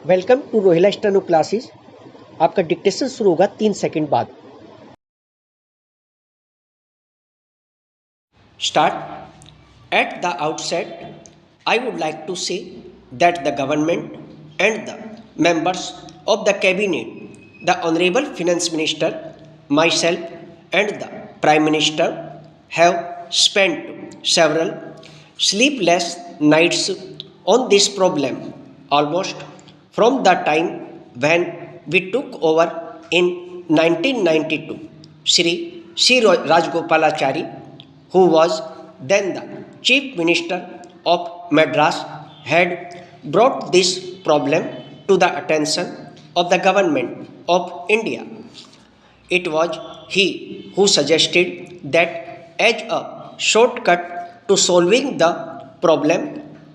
Welcome to Rohila steno classes. आपका dictation शुरू होगा 3 सेकंड बाद। Start. At the outset, I would like to say that the government and the members of the cabinet, the Honorable Finance Minister, myself, and the Prime Minister have spent several sleepless nights on this problem almost from the time when we took over in 1992. Sri Rajgopalachari, who was then the Chief Minister of Madras, had brought this problem to the attention of the government of India. It was he who suggested that as a shortcut to solving the problem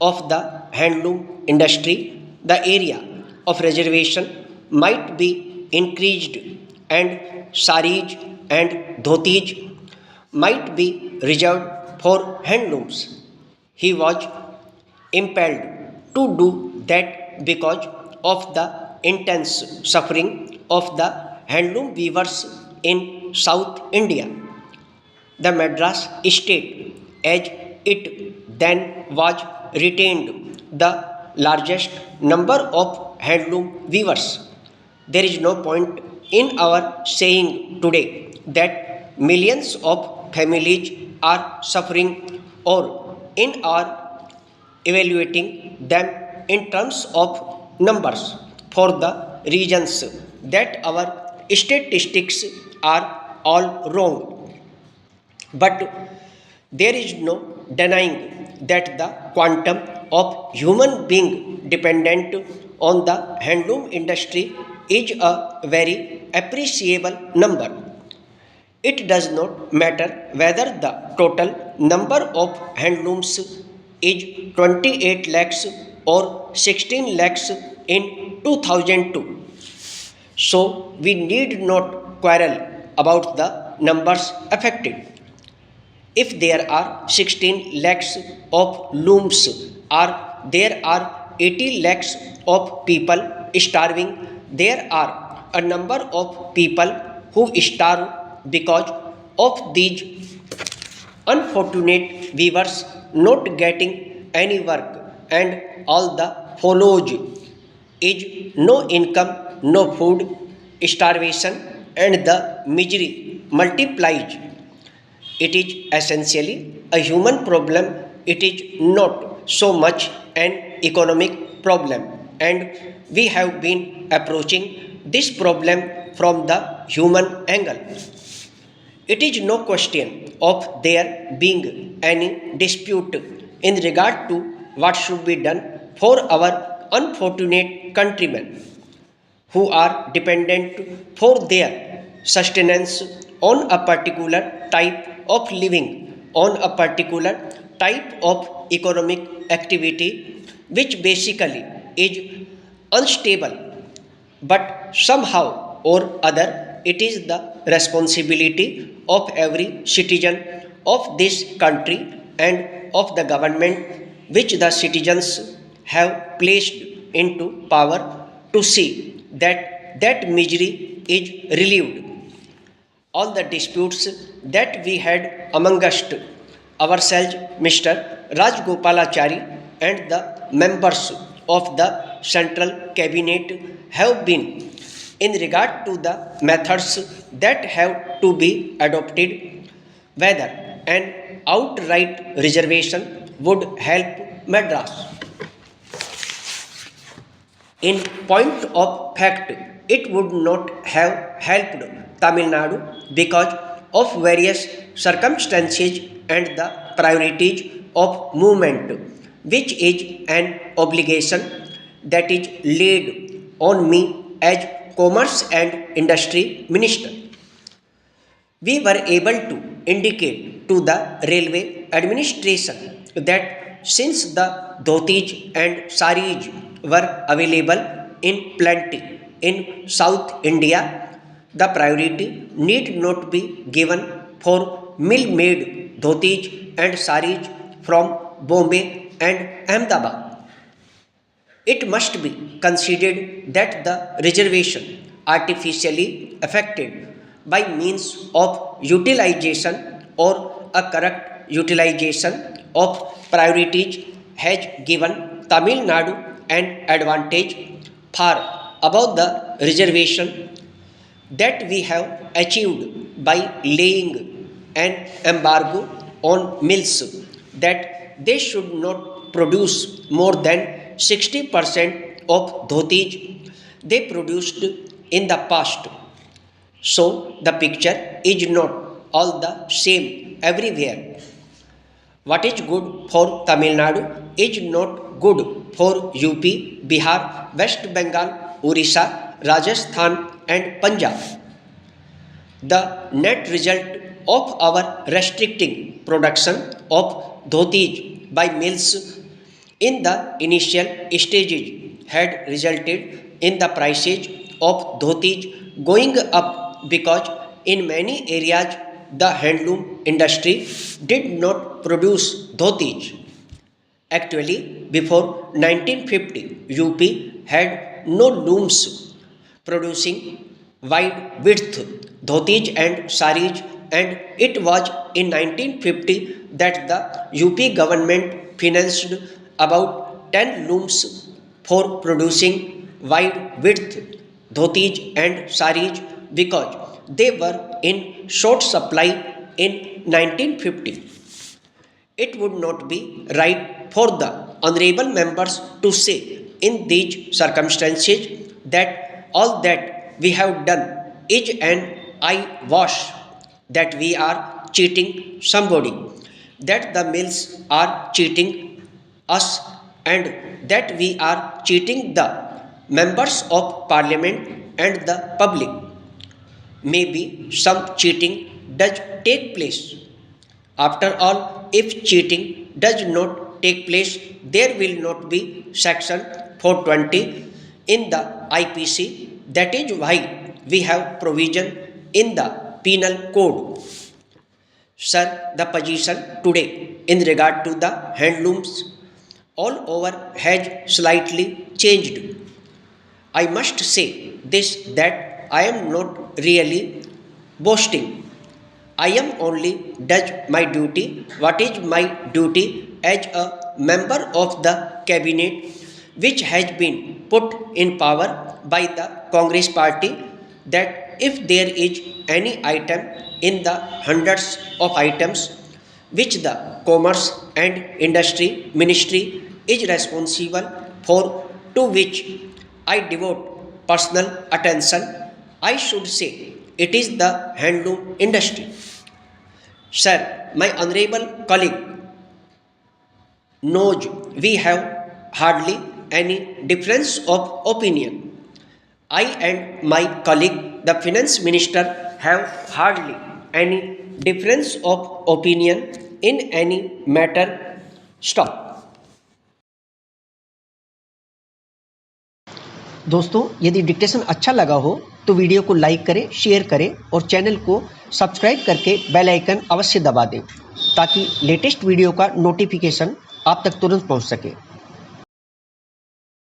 of the handloom industry, the area of reservation might be increased and saris and dhotis might be reserved for handlooms. He was impelled to do that because of the intense suffering of the handloom weavers in South India. The Madras state, as it then was, retained the largest number of handloom weavers. There is no point in our saying today that millions of families are suffering or in our evaluating them in terms of numbers for the reasons that our statistics are all wrong. But there is no denying that the quantum of human being dependent on the handloom industry is a very appreciable number. It does not matter whether the total number of handlooms is 28 lakhs or 16 lakhs in 2002. So we need not quarrel about the numbers affected. If there are 16 lakhs of looms or there are 80 lakhs of people starving, there are a number of people who starve because of these unfortunate weavers not getting any work, and all the follows is no income, no food, starvation, and the misery multiplies. It is essentially a human problem. It is not so much an economic problem, and we have been approaching this problem from the human angle. It is no question of there being any dispute in regard to what should be done for our unfortunate countrymen who are dependent for their sustenance on a particular type of living, on a particular type of economic activity, which basically is unstable. But somehow or other, it is the responsibility of every citizen of this country and of the government which the citizens have placed into power to see that that misery is relieved. All the disputes that we had amongst ourselves, Mr. Rajgopalachari and the members of the central cabinet have been in regard to the methods that have to be adopted, whether an outright reservation would help Madras. In point of fact, it would not have helped Tamil Nadu because of various circumstances and the priorities of movement, which is an obligation that is laid on me as Commerce and Industry Minister. We were able to indicate to the railway administration that since the dhotis and saris were available in plenty in South India, the priority need not be given for mill-made dhotis and saris from Bombay and Ahmedabad. It must be considered that the reservation artificially affected by means of utilization or a correct utilization of priorities has given Tamil Nadu an advantage far above the reservation that we have achieved by laying an embargo on mills that they should not produce more than 60% of dhotis they produced in the past. So the picture is not all the same everywhere. What is good for Tamil Nadu is not good for UP, Bihar, West Bengal, Orissa, Rajasthan and Punjab. The net result of our restricting production of dhotis by mills in the initial stages had resulted in the prices of dhotis going up because in many areas the handloom industry did not produce dhotis. Actually, before 1950, UP had no looms producing wide width dhotis and saris, and it was in 1950 that the UP government financed about 10 looms for producing wide width dhotis and saris because they were in short supply in 1950. It would not be right for the honorable members to say in these circumstances that all that we have done is an eyewash, that we are cheating somebody, that the mills are cheating us, and that we are cheating the members of parliament and the public. Maybe some cheating does take place. After all, if cheating does not take place, there will not be section 420 in the IPC. That is why we have provision in the penal code. Sir, the position today in regard to the handlooms all over has slightly changed. I must say this, that I am not really boasting. I am only does my duty, what is my duty as a member of the cabinet which has been put in power by the Congress party, that if there is any item in the hundreds of items which the Commerce and Industry Ministry is responsible for, to which I devote personal attention, I should say it is the handloom industry. Sir, my honorable colleague knows we have hardly any difference of opinion. I and my colleague, the finance minister, have hardly any difference of opinion in any matter. Stop. दोस्तों, यदि dictation अच्छा लगा हो तो video को like करें, share करें और चैनल को सब्सक्राइब करके बेल आइकन अवश्य दबा दें ताकि लेटेस्ट वीडियो का नोटिफिकेशन आप तक तुरंत पहुंच सके।